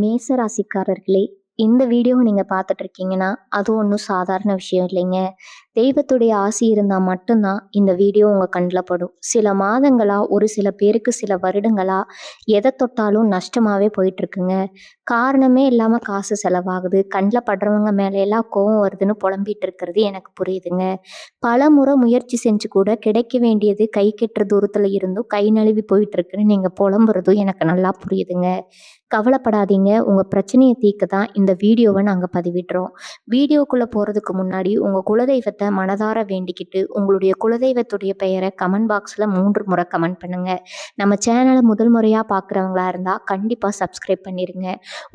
மேச ராசிக்காரர்களே, இந்த வீடியோவ நீங்க பார்த்துட்டு இருக்கீங்கன்னா, அது ஒண்ணும் சாதாரண விஷயம் இல்லைங்க. தெய்வத்துடைய ஆசி இருந்தா மட்டும் தான் இந்த வீடியோ உங்க கண்ல படும். சில மாதங்களா, ஒரு சில பேருக்கு சில வருடங்களா, எத தொட்டாலும் நஷ்டமாவே போயிட்டுருக்குங்க. காரணமே இல்லாம காசு செலவாகுது. கண்ல படுறவங்க மேல எல்லாம் கோவம் வருதுன்னு புலம்பிட்டு இருக்கிறது எனக்கு புரியுதுங்க. பலமுறை முயற்சி செஞ்சு கூட கிடைக்க வேண்டியது கை கெட்டுற தூரத்துல இருந்தும் கை நழுவி போயிட்டு இருக்குன்னு நீங்க புலம்புறதும் எனக்கு நல்லா புரியுதுங்க. கவலைப்படாதீங்க. உங்க பிரச்சனைய தீர்க்க தான் இந்த வீடியோவ நாங்க பதிவிடுறோம். வீடியோக்குள்ள போறதுக்கு முன்னாடி உங்க குலதெய்வத்த மனதார வேண்டிக்கிட்டு, உங்களுடைய குலதெய்வத்துடைய பெயர கமெண்ட் பாக்ஸ்ல 3 முறை கமெண்ட் பண்ணுங்க. நம்ம சேனல முதல் முறையா பார்க்குறவங்களா இருந்தா கண்டிப்பா சப்ஸ்கிரைப் பண்ணிருங்க.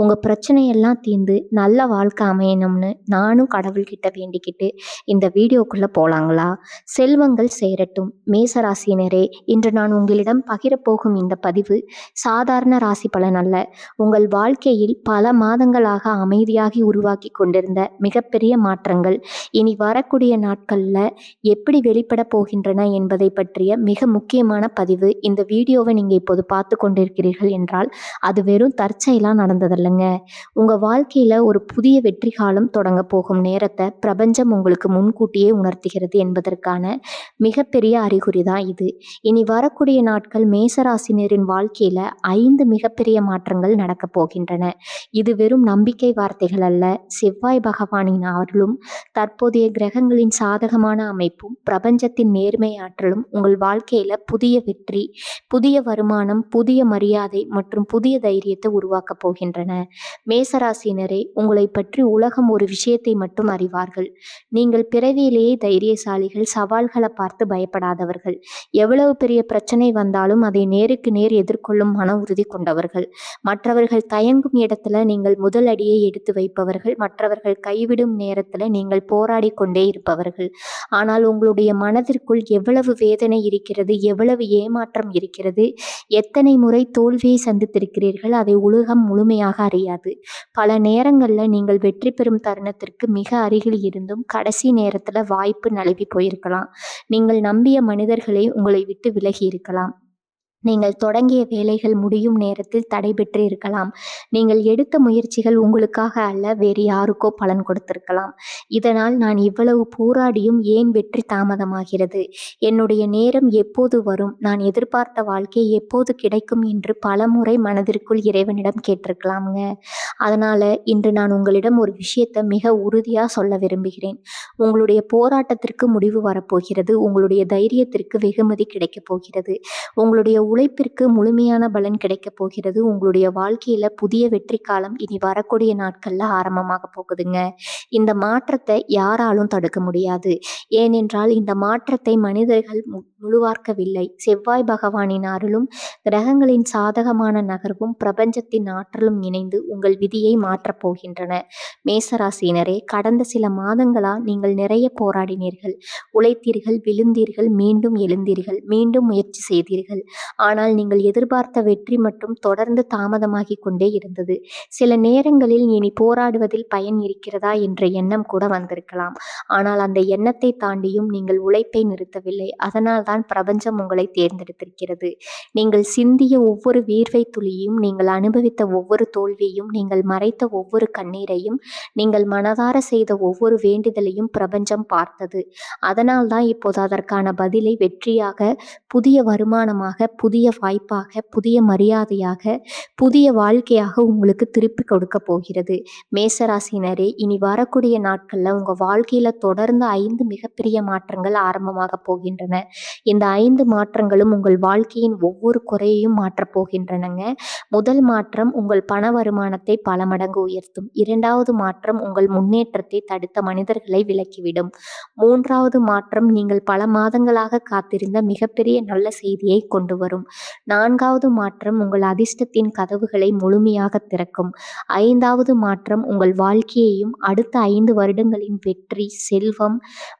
உங்க பிரச்சனையெல்லாம் தீர்ந்து நல்ல வாழ்க்கை அமையணும்னு நானும் கடவுள்கிட்ட வேண்டிக்கிட்டு இந்த வீடியோக்குள்ள போலாங்களா? செல்வங்கள் சேரட்டும். மேசராசினரே, இன்று நான் உங்களிடம் பகிரப்போகும் இந்த பதிவு சாதாரண ராசி பலன் அல்ல. உங்கள் வாழ்க்கையில் பல மாதங்களாக அமைதியாகி உருவாக்கி கொண்டிருந்த மிகப்பெரிய மாற்றங்கள் இனி வரக்கூடிய நாட்கள்ல எப்படி வெளிப்பட போகின்றன என்பதை பற்றிய மிக முக்கியமான பதிவு. இந்த வீடியோவை நீங்க இப்போது பார்த்து கொண்டிருக்கிறீர்கள் என்றால் அது வெறும் தற்செயலா நடந்ததல்லங்க. உங்க வாழ்க்கையில ஒரு புதிய வெற்றி காலம் தொடங்க போகும் நேரத்தை பிரபஞ்சம் உங்களுக்கு முன்கூட்டியே உணர்த்துகிறது என்பதற்கான மிகப்பெரிய அறிகுறி தான் இது. இனி வரக்கூடிய நாட்கள் மேசராசினரின் வாழ்க்கையில 5 மிகப்பெரிய மாற்றங்கள் நடக்கப் போகின்றன. இது வெறும் நம்பிக்கை வார்த்தைகள் அல்ல. செவ்வாய் பகவானின் அருளும், தற்போதைய கிரகங்களின் சாதகமான அமைப்பும், பிரபஞ்சத்தின் நேர்மை ஆற்றலும் உங்கள் வாழ்க்கையில புதிய வெற்றி, புதிய வருமானம், புதிய மரியாதை மற்றும் புதிய தைரியத்தை உருவாக்கப் போகின்றன. மேசராசினரே, உங்களை பற்றி உலகம் ஒரு விஷயத்தை மட்டும் அறிவார்கள். நீங்கள் பிறவியிலேயே தைரியசாலிகள், சவால்களை பார்த்து பயப்படாதவர்கள். எவ்வளவு பெரிய பிரச்சனை வந்தாலும் அதை நேருக்கு நேர் எதிர்கொள்ளும் மன உறுதி கொண்டவர்கள். மற்றவர்கள் தயங்கும் இடத்துல நீங்கள் முதல் அடியை எடுத்து வைப்பவர்கள். மற்றவர்கள் கைவிடும் நேரத்துல நீங்கள் போராடி கொண்டே இருப்பவர்கள். ஆனால் உங்களுடைய மனதிற்குள் எவ்வளவு வேதனை இருக்கிறது, எவ்வளவு ஏமாற்றம் இருக்கிறது, எத்தனை முறை தோல்வியை சந்தித்திருக்கிறீர்கள், அதை உலகம் முழுமையாக அறியாது. பல நேரங்கள்ல நீங்கள் வெற்றி பெறும் தருணத்திற்கு மிக அருகில் இருந்தும் கடைசி நேரத்துல வாய்ப்பு நழுவி போயிருக்கலாம். நீங்கள் நம்பிய மனிதர்களை உங்களை விட்டு விலகி இருக்கலாம். நீங்கள் தொடங்கிய வேலைகள் முடியும் நேரத்தில் தடைபெற்று இருக்கலாம். நீங்கள் எடுத்த முயற்சிகள் உங்களுக்காக அல்ல, வேறு யாருக்கோ பலன் கொடுத்திருக்கலாம். இதனால் நான் இவ்வளவு போராடியும் ஏன் வெற்றி தாமதமாகிறது? என்னுடைய நேரம் எப்போது வரும்? நான் எதிர்பார்த்த வாழ்க்கை எப்போது கிடைக்கும் என்று பலமுறை மனதிற்குள் இறைவனிடம் கேட்டிருக்கலாமுங்க. அதனால இன்று நான் உங்களிடம் ஒரு விஷயத்தை மிக உறுதியா சொல்ல விரும்புகிறேன். உங்களுடைய போராட்டத்திற்கு முடிவு வரப்போகிறது. உங்களுடைய தைரியத்திற்கு வெகுமதி கிடைக்கப் போகிறது. உங்களுடைய உழைப்பிற்கு முழுமையான பலன் கிடைக்கப் போகிறது. உங்களுடைய வாழ்க்கையில புதிய வெற்றி காலம் இனி வரக்கூடிய நாட்கள்ல ஆரம்பமாக போகுதுங்க. இந்த மாற்றத்தை யாராலும் தடுக்க முடியாது. ஏனென்றால் இந்த மாற்றத்தை மனிதர்கள் முழுவாக்கவில்லை. செவ்வாய் பகவானின் அருளும், கிரகங்களின் சாதகமான நகர்வும், பிரபஞ்சத்தின் ஆற்றலும் இணைந்து உங்கள் விதியை மாற்றப் போகின்றன. மேசராசினரே, கடந்த சில மாதங்களா நீங்கள் நிறைய போராடினீர்கள், உழைத்தீர்கள், விழுந்தீர்கள், மீண்டும் எழுந்தீர்கள், மீண்டும் முயற்சி செய்தீர்கள். ஆனால் நீங்கள் எதிர்பார்த்த வெற்றி மட்டும் தொடர்ந்து தாமதமாகி கொண்டே இருந்தது. சில நேரங்களில் இனி போராடுவதில் பயன் இருக்கிறதா என்ற எண்ணம் கூட வந்திருக்கலாம். ஆனால் அந்த எண்ணத்தை தாண்டியும் நீங்கள் உழைப்பை நிறுத்தவில்லை. அதனால் தான் பிரபஞ்சம் உங்களை தேர்ந்தெடுத்திருக்கிறது. நீங்கள் சிந்திய ஒவ்வொரு வேர்வை துளியும், நீங்கள் அனுபவித்த ஒவ்வொரு தோல்வியும், நீங்கள் மறைத்த ஒவ்வொரு கண்ணீரையும், நீங்கள் மனதார செய்த ஒவ்வொரு வேண்டுதலையும் பிரபஞ்சம் பார்த்தது. அதனால் தான் இப்போது அதற்கான பதிலை வெற்றியாக, புதிய வருமானமாக, புதிய வாய்ப்பாக, புதிய மரியாதையாக, புதிய வாழ்க்கையாக உங்களுக்கு திருப்பி கொடுக்க போகிறது. மேசராசினரே, இனி வரக்கூடிய நாட்கள்ல உங்க வாழ்க்கையில தொடர்ந்து 5 மிகப்பெரிய மாற்றங்கள் ஆரம்பமாக போகின்றன. இந்த 5 மாற்றங்களும் உங்கள் வாழ்க்கையின் ஒவ்வொரு குறையையும் மாற்றப் போகின்றனங்க. முதல் மாற்றம் உங்கள் பண வருமானத்தை பல மடங்கு உயர்த்தும். 2வது மாற்றம் உங்கள் முன்னேற்றத்தை தடுத்த மனிதர்களை விலக்கிவிடும். 3வது மாற்றம் நீங்கள் பல மாதங்களாக காத்திருந்த மிகப்பெரிய நல்ல செய்தியை கொண்டு வரும். 4வது மாற்றம் உங்கள் அதிர்ஷ்டத்தின் கதவுகளை முழுமையாக திறக்கும். 5வது மாற்றம் உங்கள் வாழ்க்கையையும் அடுத்த 5 வருடங்களின் வெற்றி, செல்வம்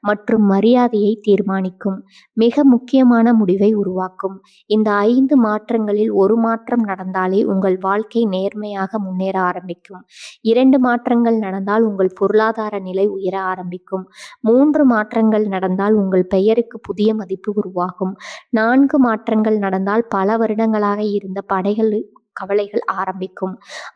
மற்றும் மரியாதையை தீர்மானிக்கும் மிக முக்கியமான முடிவை உருவாக்கும். இந்த 5 மாற்றங்களில் ஒரு மாற்றம் நடந்தாலே உங்கள் வாழ்க்கை நேர்மையாக முன்னேற ஆரம்பிக்கும். 2 மாற்றங்கள் நடந்தால் உங்கள் பொருளாதார நிலை உயர ஆரம்பிக்கும். 3 மாற்றங்கள் நடந்தால் உங்கள் பெயருக்கு புதிய மதிப்பு உருவாகும். 4 மாற்றங்கள் நடந்தால் பல வருடங்களாக இருந்த கவலைகள் ஆரம்பிக்கும்.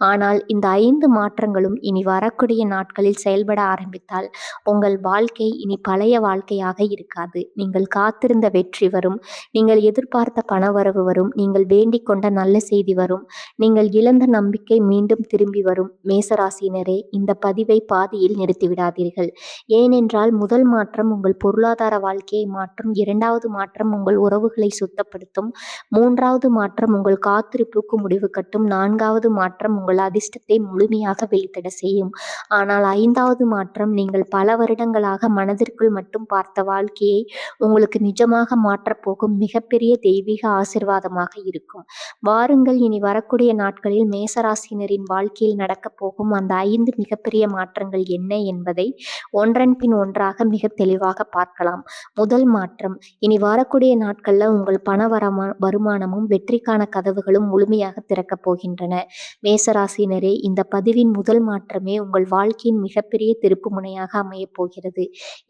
ஆனால் இந்த 5 மாற்றங்களும் இனி வரக்கூடிய நாட்களில் செயல்பட ஆரம்பித்தால் உங்கள் வாழ்க்கை இனி பழைய வாழ்க்கையாக இருக்காது. நீங்கள் காத்திருந்த வெற்றி வரும். நீங்கள் எதிர்பார்த்த பணவரவு வரும். நீங்கள் வேண்டிக் கொண்ட நல்ல செய்தி வரும். நீங்கள் இழந்த நம்பிக்கை மீண்டும் திரும்பி வரும். மேசராசினரே, இந்த பதிவை பாதியில் நிறுத்திவிடாதீர்கள். ஏனென்றால் முதல் மாற்றம் உங்கள் பொருளாதார வாழ்க்கையை மாற்றும். 2வது மாற்றம் உங்கள் உறவுகளை சுத்தப்படுத்தும். 3வது மாற்றம் உங்கள் காத்திருப்புக்கு முடிவு கட்டும். 4வது மாற்றம் உங்கள் அதிர்ஷ்டத்தை முழுமையாக வெளிப்பட செய்யும். ஆனால் 5வது மாற்றம் நீங்கள் பல வருடங்களாக மனதிற்குள் மட்டும் பார்த்த வாழ்க்கையை உங்களுக்கு நிஜமாக மாற்றப்போகும் மிகப்பெரிய தெய்வீக ஆசீர்வாதமாக இருக்கும். வாருங்கள், இனி வரக்கூடிய நாட்களில் மேசராசினரின் வாழ்க்கையில் நடக்கப் போகும் அந்த 5 மிகப்பெரிய மாற்றங்கள் என்ன என்பதை ஒன்றன் பின் ஒன்றாக மிக தெளிவாக பார்க்கலாம். முதல் மாற்றம், இனி வரக்கூடிய நாட்கள்ல உங்கள் பண வருமானமும் வெற்றிக்கான கதவுகளும் முழுமையாக திறக்கப் போகின்றன. மேசராசினரே, இந்த பதிவின் முதல் மாற்றமே உங்கள் வாழ்க்கையின் மிகப்பெரிய திருப்பு முனையாக அமையப் போகிறது.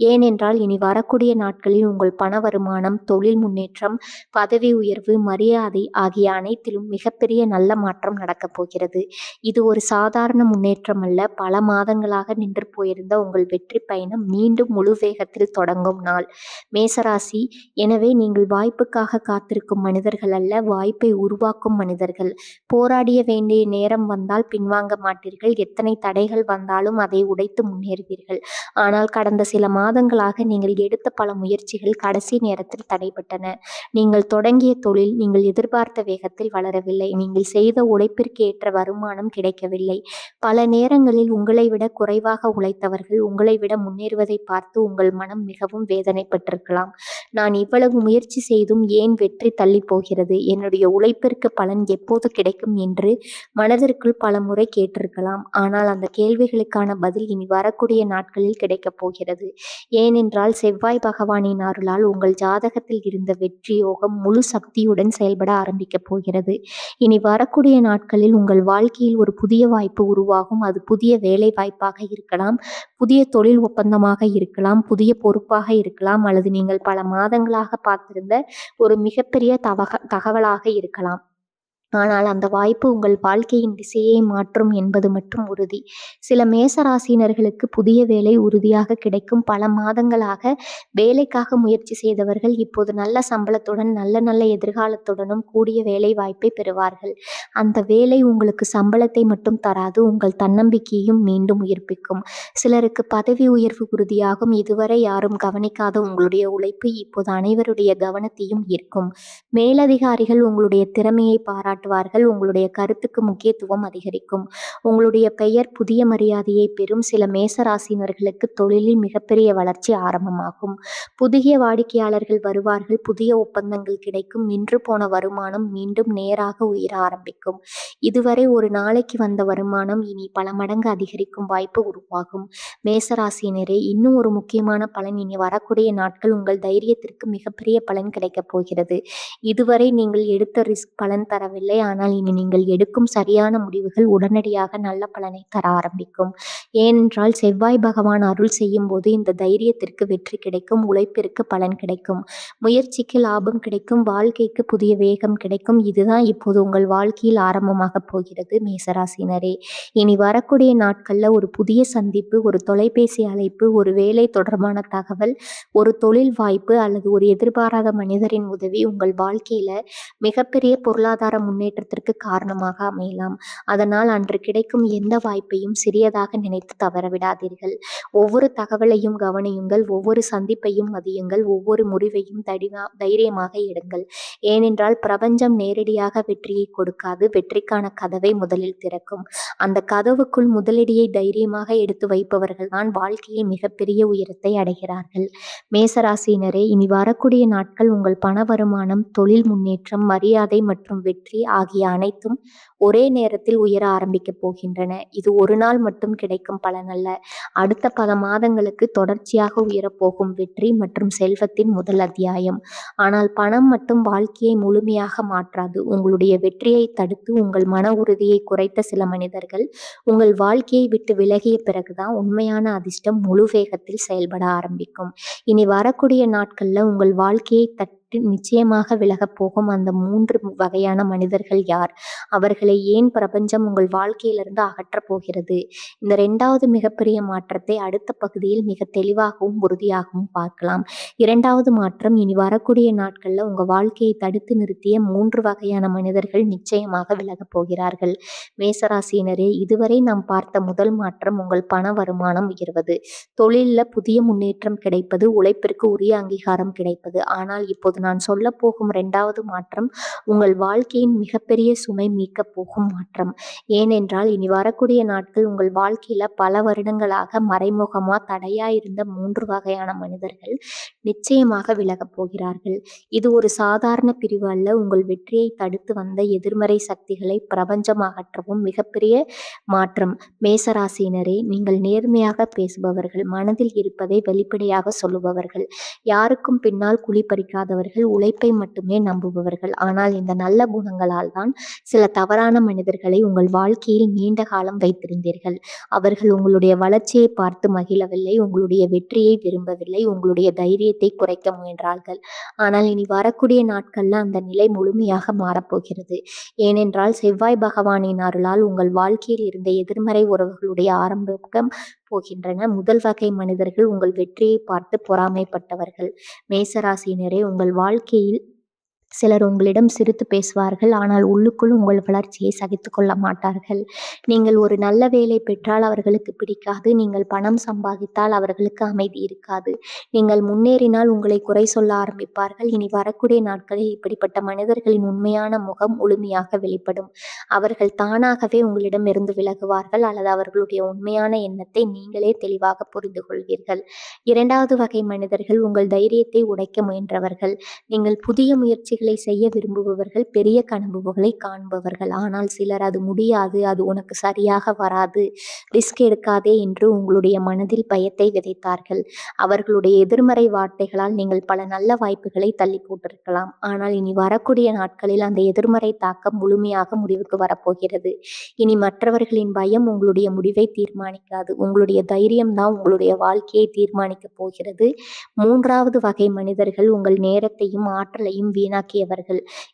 ஏனென்றால் இனி வரக்கூடிய நாட்களில் உங்கள் பண வருமானம், தொழில் முன்னேற்றம், பதவி உயர்வு, மரியாதை ஆகிய அனைத்திலும் மிகப்பெரிய நல்ல மாற்றம் நடக்கப் போகிறது. இது ஒரு சாதாரண முன்னேற்றம் அல்ல. பல மாதங்களாக நின்று போயிருந்த உங்கள் வெற்றி பயணம் மீண்டும் முழு வேகத்தில் தொடங்கும் நாள். மேசராசி, எனவே நீங்கள் வாய்ப்புக்காக காத்திருக்கும் மனிதர்கள் அல்ல, வாய்ப்பை உருவாக்கும் மனிதர்கள். போராடிய வேண்டிய நேரம் வந்தால் பின்வாங்க மாட்டீர்கள். எத்தனை தடைகள் வந்தாலும் அதை உடைத்து முன்னேறுவீர்கள். ஆனால் கடந்த சில மாதங்களாக நீங்கள் எடுத்த பல முயற்சிகள் கடைசி நேரத்தில் தடைபட்டன. நீங்கள் தொடங்கிய தொழில் நீங்கள் எதிர்பார்த்த வேகத்தில் வளரவில்லை. நீங்கள் செய்த உழைப்பிற்கு ஏற்ற வருமானம் கிடைக்கவில்லை. பல நேரங்களில் உங்களை விட குறைவாக உழைத்தவர்கள் உங்களை விட முன்னேறுவதை பார்த்து உங்கள் மனம் மிகவும் வேதனைப்பட்டிருக்கலாம். நான் இவ்வளவு முயற்சி செய்தும் ஏன் வெற்றி தள்ளி போகிறது? என்னுடைய உழைப்பிற்கு பலன் எப்போது கிடைக்கும் என்று மனதிற்குள் பல முறை கேட்டிருக்கலாம். ஆனால் அந்த கேள்விகளுக்கான பதில் இனி வரக்கூடிய நாட்களில் கிடைக்கப் போகிறது. ஏனென்றால் செவ்வாய் பகவானின் அருளால் உங்கள் ஜாதகத்தில் இருந்த வெற்றி யோகம் முழு சக்தியுடன் செயல்பட ஆரம்பிக்கப் போகிறது. இனி வரக்கூடிய நாட்களில் உங்கள் வாழ்க்கையில் ஒரு புதிய வாய்ப்பு உருவாகும். அது புதிய வேலை வாய்ப்பாக இருக்கலாம், புதிய தொழில் ஒப்பந்தமாக இருக்கலாம், புதிய பொறுப்பாக இருக்கலாம், அல்லது நீங்கள் பல மாதங்களாக பார்த்திருந்த ஒரு மிகப்பெரிய தகவலாக இருக்கலாம். ஆனால் அந்த வாய்ப்பு உங்கள் வாழ்க்கையின் திசையை மாற்றும் என்பது மட்டும் உறுதி. சில மேசராசினர்களுக்கு புதிய வேலை உறுதியாக கிடைக்கும். பல மாதங்களாக வேலைக்காக முயற்சி செய்தவர்கள் இப்போது நல்ல சம்பளத்துடன் நல்ல நல்ல எதிர்காலத்துடனும் கூடிய வேலை வாய்ப்பை பெறுவார்கள். அந்த வேலை உங்களுக்கு சம்பளத்தை மட்டும் தராது, உங்கள் தன்னம்பிக்கையையும் மீண்டும் உயிர்ப்பிக்கும். சிலருக்கு பதவி உயர்வு உறுதியாகும். இதுவரை யாரும் கவனிக்காத உங்களுடைய உழைப்பு இப்போது அனைவருடைய கவனத்தையும் ஈர்க்கும். மேலதிகாரிகள் உங்களுடைய திறமையை பாராட்டுவார்கள். உங்களுடைய கருத்துக்கு முக்கியத்துவம் அதிகரிக்கும். உங்களுடைய பெயர் புதிய மரியாதையை பெறும். சில மேசராசினர்களுக்கு தொழிலில் மிகப்பெரிய வளர்ச்சி ஆரம்பமாகும். புதிய வாடிக்கையாளர்கள் வருவார்கள். புதிய ஒப்பந்தங்கள் கிடைக்கும். நின்று போன வருமானம் மீண்டும் நேராக உயர ஆரம்பிக்கும். இதுவரை ஒரு நாளைக்கு வந்த வருமானம் இனி பல மடங்கு அதிகரிக்கும் வாய்ப்பு உருவாகும். மேசராசினரே, இன்னும் ஒரு முக்கியமான பலன், இனி வரக்கூடிய நாட்கள் உங்கள் தைரியத்திற்கு மிகப்பெரிய பலன் கிடைக்கப் போகிறது. இதுவரை நீங்கள் எடுத்த ரிஸ்க் பலன் தரவில்லை. ஆனால் இனி நீங்கள் எடுக்கும் சரியான முடிவுகள் உடனடியாக நல்ல பலனை தர ஆரம்பிக்கும். ஏனென்றால் செவ்வாய் பகவான் அருள் செய்யும் போது இந்த தைரியத்திற்கு வெற்றி கிடைக்கும். உழைப்பிற்கு பலன் கிடைக்கும். முயற்சிக்கு லாபம் கிடைக்கும். வாழ்க்கைக்கு புதிய வேகம் கிடைக்கும். இதுதான் இப்போது உங்கள் வாழ்க்கையில் ஆரம்பமாக போகிறது. மேசராசினரே, இனி வரக்கூடிய நாட்கள்ல ஒரு புதிய சந்திப்பு, ஒரு தொலைபேசி அழைப்பு, ஒரு வேலை தொடர்பான தகவல், ஒரு தொழில் வாய்ப்பு அல்லது ஒரு எதிர்பாராத மனிதரின் உதவி உங்கள் வாழ்க்கையில மிகப்பெரிய பொருளாதார முன்னேற்றத்திற்கு காரணமாக அமையலாம். அதனால் அன்று கிடைக்கும் எந்த வாய்ப்பையும் சிறியதாக நினைத்து தவறவிடாதீர்கள். ஒவ்வொரு தகவலையும் கவனியுங்கள். ஒவ்வொரு சந்திப்பையும் மதியுங்கள். ஒவ்வொரு முடிவையும் தைரியமாக எடுங்கள். ஏனென்றால் பிரபஞ்சம் நேரடியாக வெற்றியை கொடுக்காது. வெற்றிக்கான கதவை முதலில் திறக்கும். அந்த கதவுக்குள் முதலடியை தைரியமாக எடுத்து வைப்பவர்கள் தான் வாழ்க்கையில் மிகப்பெரிய உயரத்தை அடைகிறார்கள். மேசராசினரே, இனி வரக்கூடிய நாட்கள் உங்கள் பண வருமானம், தொழில் முன்னேற்றம், மரியாதை மற்றும் வெற்றி ஆகிய அனைத்தும் ஒரே நேரத்தில் உயர ஆரம்பிக்கப் போகின்றன. இது ஒரு நாள் மட்டும் கிடைக்கும் பலன் அல்ல. அடுத்த பல மாதங்களுக்கு தொடர்ச்சியாக உயரப்போகும் வெற்றி மற்றும் செல்வத்தின் முதல் அத்தியாயம். ஆனால் பணம் மட்டும் வாழ்க்கையை முழுமையாக மாற்றாது. உங்களுடைய வெற்றியை தடுத்து உங்கள் மன உறுதியை குறைத்த சில மனிதர்கள் உங்கள் வாழ்க்கையை விட்டு விலகிய பிறகுதான் உண்மையான அதிர்ஷ்டம் முழு வேகத்தில் செயல்பட ஆரம்பிக்கும். இனி வரக்கூடிய நாட்கள்ல உங்கள் வாழ்க்கையை நிச்சயமாக விலகப் போகும் அந்த 3 வகையான மனிதர்கள் யார்? அவர்களை தடைகளை ஏன் பிரபஞ்சம் உங்கள் வாழ்க்கையிலிருந்து அகற்றப் போகிறது? இந்த 2வது மிகப்பெரிய மாற்றத்தை அடுத்த பகுதியில் மிக தெளிவாகவும் உறுதியாகவும் பார்க்கலாம். 2வது மாற்றம், இனி வரக்கூடிய நாட்கள்ல உங்க வாழ்க்கையை தடுத்து நிறுத்திய 3 வகையான மனிதர்கள் நிச்சயமாக விலகப் போகிறார்கள். மேசராசியினரே, இதுவரை நாம் பார்த்த முதல் மாற்றம் உங்கள் பண வருமானம் உயர்வது, தொழில்ல புதிய முன்னேற்றம் கிடைப்பது, உழைப்பிற்கு உரிய அங்கீகாரம் கிடைப்பது. ஆனால் இப்போது நான் சொல்லப் போகும் 2வது மாற்றம் உங்கள் வாழ்க்கையின் மிகப்பெரிய சுமை மீட்கப் போகும் மாற்றம். ஏனென்றால் இனி வரக்கூடிய நாட்கள் உங்கள் வாழ்க்கையில பல வருடங்களாக மறைமுகமா தடையா இருந்த 3 வகையான மனிதர்கள் நிச்சயமாக விலகப் போகிறார்கள். இது ஒரு சாதாரண பிரிவு அல்ல. உங்கள் வெற்றியை தடுத்து வந்த எதிர்மறை சக்திகளை பிரபஞ்சம் அகற்றவும் மிகப்பெரிய மாற்றம். மேசராசியினரே, நீங்கள் நேர்மையாக பேசுபவர்கள், மனதில் இருப்பதை வெளிப்படையாக சொல்லுபவர்கள், யாருக்கும் பின்னால் குழி பறிக்காதவர்கள், உழைப்பை மட்டுமே நம்புபவர்கள். ஆனால் இந்த நல்ல குணங்களால் தான் சில தவறான மனிதர்களை உங்கள் வாழ்க்கையில் நீண்ட காலம் வைத்திருந்தீர்கள். அவர்கள் உங்களுடைய வளர்ச்சியை பார்த்து மகிழவில்லை, உங்களுடைய வெற்றியை விரும்பவில்லை, உங்களுடைய தைரியத்தை குறைக்க முயன்றார்கள். ஆனால் இனி வரக்கூடிய நாட்கள்ல அந்த நிலை முழுமையாக மாறப்போகிறது. ஏனென்றால் செவ்வாய் பகவானின் அருளால் உங்கள் வாழ்க்கையில் இருந்த எதிர்மறை உறவுகளுடைய ஆரம்பம் போகின்றன. முதல் வகை மனிதர்கள் உங்கள் வெற்றியை பார்த்து பொறாமைப்பட்டவர்கள். மேசராசியினரே, உங்கள் வாழ்க்கையில் சிலர் உங்களிடம் சிரித்து பேசுவார்கள், ஆனால் உள்ளுக்குள் உங்கள் வளர்ச்சியை சகித்துக் கொள்ள மாட்டார்கள். நீங்கள் ஒரு நல்ல வேலை பெற்றால் அவர்களுக்கு பிடிக்காது, நீங்கள் பணம் சம்பாதித்தால் அவர்களுக்கு அமைதி இருக்காது, நீங்கள் முன்னேறினால் உங்களை குறை சொல்ல ஆரம்பிப்பார்கள். இனி வரக்கூடிய நாட்களில் இப்படிப்பட்ட மனிதர்களின் உண்மையான முகம் முழுமையாக வெளிப்படும். அவர்கள் தானாகவே உங்களிடம் இருந்து விலகுவார்கள், அல்லது அவர்களுடைய உண்மையான எண்ணத்தை நீங்களே தெளிவாக புரிந்து கொள்வீர்கள். 2வது வகை மனிதர்கள் உங்கள் தைரியத்தை உடைக்க முயன்றவர்கள். நீங்கள் புதிய முயற்சிகளை செய்ய விரும்புபவர்கள், பெரிய கனவுகளை காண்பவர்கள். ஆனால் சிலர் அது முடியாது, அது உனக்கு சரியாக வராது, ரிஸ்க் எடுக்காதே என்று உங்களுடைய மனதில் பயத்தை விதைத்தார்கள். அவர்களுடைய எதிர்மறை வார்த்தைகளால் நீங்கள் பல நல்ல வாய்ப்புகளை தள்ளி போட்டிருக்கலாம். ஆனால் இனி வரக்கூடிய நாட்களில் அந்த எதிர்மறை தாக்கம் முழுமையாக முடிவுக்கு வரப்போகிறது. இனி மற்றவர்களின் பயம் உங்களுடைய முடிவை தீர்மானிக்காது, உங்களுடைய தைரியம்தான் உங்களுடைய வாழ்க்கையை தீர்மானிக்கப் போகிறது. 3வது வகை மனிதர்கள் உங்கள் நேரத்தையும் ஆற்றலையும் வீணாக்கியவர்கள்.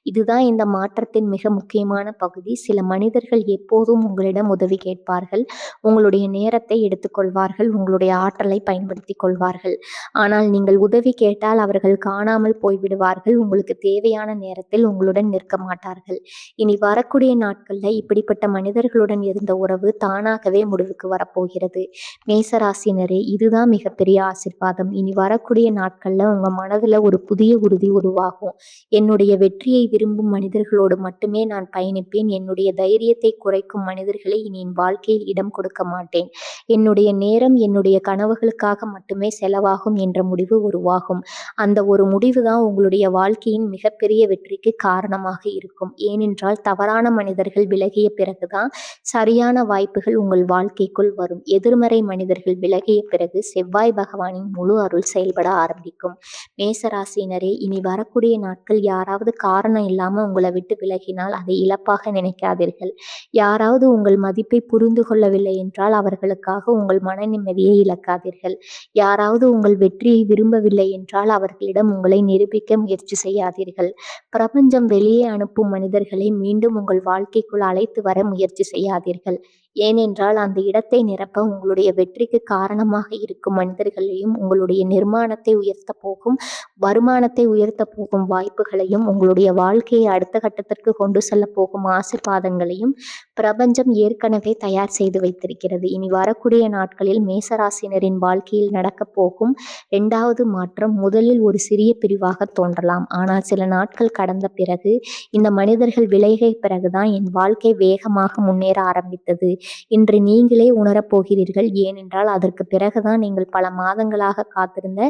இதுதான் இந்த மாற்றத்தின் மிக முக்கியமான பகுதி. சில மனிதர்கள் எப்போதும் உங்களிடம் உதவி கேட்பார்கள், உங்களுடைய நேரத்தை எடுத்துக்கொள்வார்கள், உங்களுடைய ஆற்றலை பயன்படுத்திக் கொள்வார்கள். ஆனால் நீங்கள் உதவி கேட்டால் அவர்கள் காணாமல் போய்விடுவார்கள், உங்களுக்கு தேவையான நேரத்தில் உங்களுடன் நிற்க மாட்டார்கள். இனி வரக்கூடிய நாட்கள்ல இப்படிப்பட்ட மனிதர்களுடன் இருந்த உறவு தானாகவே முடிவுக்கு வரப்போகிறது. மேசராசினரே, இதுதான் மிகப்பெரிய ஆசீர்வாதம். இனி வரக்கூடிய நாட்கள்ல உங்க மனதுல ஒரு புதிய உறுதி உருவாகும். என்னுடைய வெற்றியை விரும்பும் மனிதர்களோடு மட்டுமே நான் பயணிப்பேன், என்னுடைய தைரியத்தை குறைக்கும் மனிதர்களை இனி என் வாழ்க்கையில் இடம் கொடுக்க மாட்டேன், என்னுடைய நேரம் என்னுடைய கனவுகளுக்காக மட்டுமே செலவாகும் என்ற முடிவு உருவாகும். அந்த ஒரு முடிவு தான் உங்களுடைய வாழ்க்கையின் மிகப்பெரிய வெற்றிக்கு காரணமாக இருக்கும். ஏனென்றால் தவறான மனிதர்கள் விலகிய பிறகுதான் சரியான வாய்ப்புகள் உங்கள் வாழ்க்கைக்குள் வரும். எதிர்மறை மனிதர்கள் விலகிய பிறகு செவ்வாய் பகவானின் முழு அருள் செயல்பட ஆரம்பிக்கும். மேசராசினரே, இனி வரக்கூடிய நாட்கள் யாராவது காரணம் இல்லாம உங்களை விட்டு விலகினால் அதை இழப்பாக நினைக்காதீர்கள். யாராவது உங்கள் மதிப்பை புரிந்து கொள்ளவில்லை என்றால் அவர்களுக்காக உங்கள் மன நிம்மதியை இழக்காதீர்கள். யாராவது உங்கள் வெற்றியை விரும்பவில்லை என்றால் அவர்களிடம் உங்களை நிரூபிக்க முயற்சி செய்யாதீர்கள். பிரபஞ்சம் வெளியே அனுப்பும் மனிதர்களை மீண்டும் உங்கள் வாழ்க்கைக்குள் அழைத்து வர முயற்சி செய்யாதீர்கள். ஏனென்றால் அந்த இடத்தை நிரப்ப உங்களுடைய வெற்றிக்கு காரணமாக இருக்கும் மனிதர்களையும், உங்களுடைய நிர்மாணத்தை உயர்த்த போகும், வருமானத்தை உயர்த்த போகும் வாய்ப்புகளையும், உங்களுடைய வாழ்க்கையை அடுத்த கட்டத்திற்கு கொண்டு செல்ல போகும் ஆசீர்வாதங்களையும் பிரபஞ்சம் ஏற்கனவே தயார் செய்து வைத்திருக்கிறது. இனி வரக்கூடிய நாட்களில் மேசராசினரின் வாழ்க்கையில் நடக்கப் போகும் 2வது மாற்றம் முதலில் ஒரு சிறிய பிரிவாக தோன்றலாம். ஆனால் சில நாட்கள் கடந்த பிறகு, இந்த மனிதர்கள் விலகிய பிறகுதான் என் வாழ்க்கை வேகமாக முன்னேற ஆரம்பித்தது இன்று நீங்களே உணரப்போகிறீர்கள். ஏனென்றால் அதற்கு பிறகுதான் நீங்கள் பல மாதங்களாக காத்திருந்த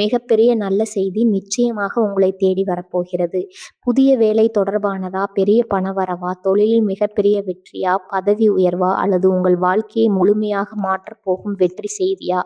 மிகப்பெரிய நல்ல செய்தி நிச்சயமாக உங்களை தேடி வரப்போகிறது. புதிய வேலை தொடர்பானதா, பெரிய பணவரவா, தொழிலில் மிகப்பெரிய வெற்றியா, பதவி உயர்வா, அல்லது உங்கள் வாழ்க்கையை முழுமையாக மாற்றப் போகும் வெற்றி செய்தியா?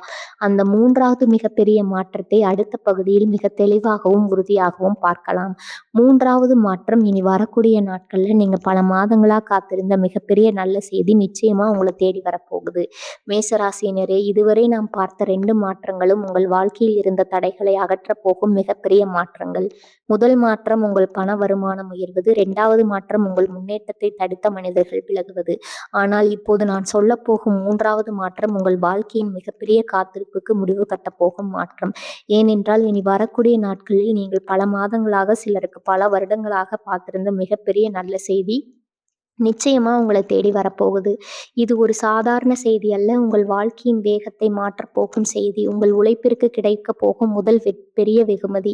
அந்த 3வது மிகப்பெரிய மாற்றத்தை அடுத்த பகுதியில் மிக தெளிவாகவும் உறுதியாகவும் பார்க்கலாம். 3வது மாற்றம் இனி வரக்கூடிய நாட்கள்ல நீங்க பல மாதங்களா காத்திருந்த மிகப்பெரிய நல்ல செய்தி நிச்சயமா உங்களை தேடி வரப்போகுது. மேசராசினரே, இதுவரை நாம் பார்த்த 2 மாற்றங்களும் உங்கள் வாழ்க்கையில் இருந்த தடைகளை அகற்றப் போகும் மிகப்பெரிய மாற்றங்கள். முதல் மாற்றம் மாற்றம் உங்கள் பண வருமானம் உயர்வது. 2வது மாற்றம் உங்கள் முன்னேற்றத்தை தடுத்த மனிதர்கள் விலகுவது. ஆனால் இப்போது நான் சொல்லப்போகும் 3வது மாற்றம் உங்கள் வாழ்க்கையின் மிகப்பெரிய காத்திருப்புக்கு முடிவு கட்டப் போகும் மாற்றம். ஏனென்றால் இனி வரக்கூடிய நாட்களில் நீங்கள் பல மாதங்களாக, சிலருக்கு பல வருடங்களாக காத்திருந்த மிகப்பெரிய நல்ல செய்தி நிச்சயமா உங்களை தேடி வரப்போகுது. இது ஒரு சாதாரண செய்தி அல்ல. உங்கள் வாழ்க்கையின் வேகத்தை மாற்றப் போகும் செய்தி. உங்கள் உழைப்பிற்கு கிடைக்கப் போகும் முதல் பெரிய வெகுமதி.